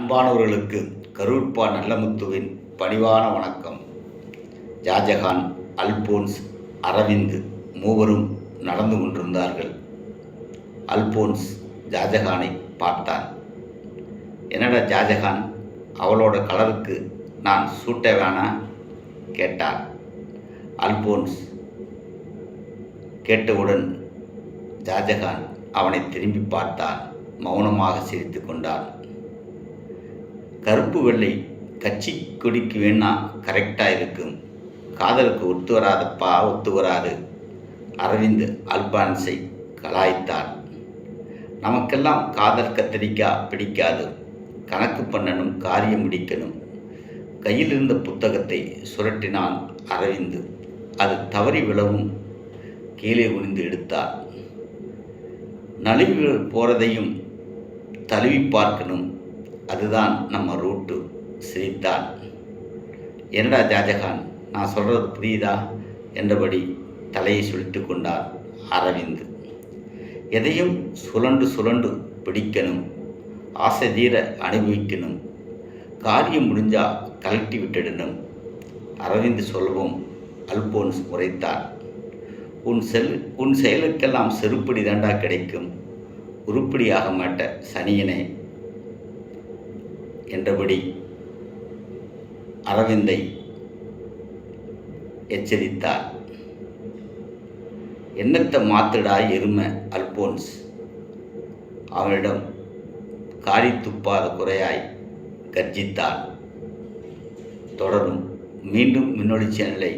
அன்பானவர்களுக்கு கரூர்பா நல்லமுத்துவின் பணிவான வணக்கம். ஷாஜகான், அல்போன்ஸ், அரவிந்த் மூவரும் நடந்து கொண்டிருந்தார்கள். அல்போன்ஸ் ஷாஜகானை பார்த்தான். என்னடா ஷாஜகான், அவளோட கலருக்கு நான் சூட்ட வேணா கேட்டான். அல்போன்ஸ் கேட்டவுடன் ஷாஜகான் அவனை திரும்பி பார்த்தான். மௌனமாக சிரித்து கொண்டான். கருப்பு வெள்ளை கட்சி கொடிக்கு வேணா கரெக்டாக இருக்கும், காதலுக்கு ஒத்து வராதப்பா, ஒத்து வராது. அரவிந்த் அல்பான்ஸை கலாய்த்தான். நமக்கெல்லாம் காதல் கத்தரிக்காய் பிடிக்காது, கணக்கு பண்ணணும், காரியம் முடிக்கணும். கையில் இருந்த புத்தகத்தை சுரட்டினான் அரவிந்த். அது தவறி விழவும் கீழே குனிந்து எடுத்தான். நழுவி போகிறதையும் தழுவி பார்க்கணும், அதுதான் நம்ம ரூட்டு. சிரித்தான். என்னடா ஷாஜகான், நான் சொல்கிறது புரியுதா என்றபடி தலையை சுழித்து கொண்டான் அரவிந்த். எதையும் சுழண்டு சுழண்டு பிடிக்கணும், ஆசை தீர அனுபவிக்கணும், காரியம் முடிஞ்சால் கலட்டி விட்டுடணும். அரவிந்த் சொல்வோம் அல்போன்ஸ் உரைத்தான். உன் செயலுக்கெல்லாம் செருப்படி தாண்டா கிடைக்கும், உருப்படி ஆக மாட்ட சனியனே என்றபடி அரவிந்தை எச்சரித்தார். எண்ணத்தை மாத்துடா எருமை அல்போன்ஸ், அவனிடம் காரி துப்பாத குறையாய் கர்ஜித்தான். தொடரும். மீண்டும் மின்னொளி சேனலை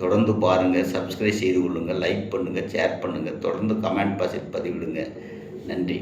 தொடர்ந்து பாருங்கள், சப்ஸ்கிரைப் செய்து கொள்ளுங்கள், லைக் பண்ணுங்கள், ஷேர் பண்ணுங்கள், தொடர்ந்து கமெண்ட் பாக்ஸில் பதிவிடுங்க. நன்றி.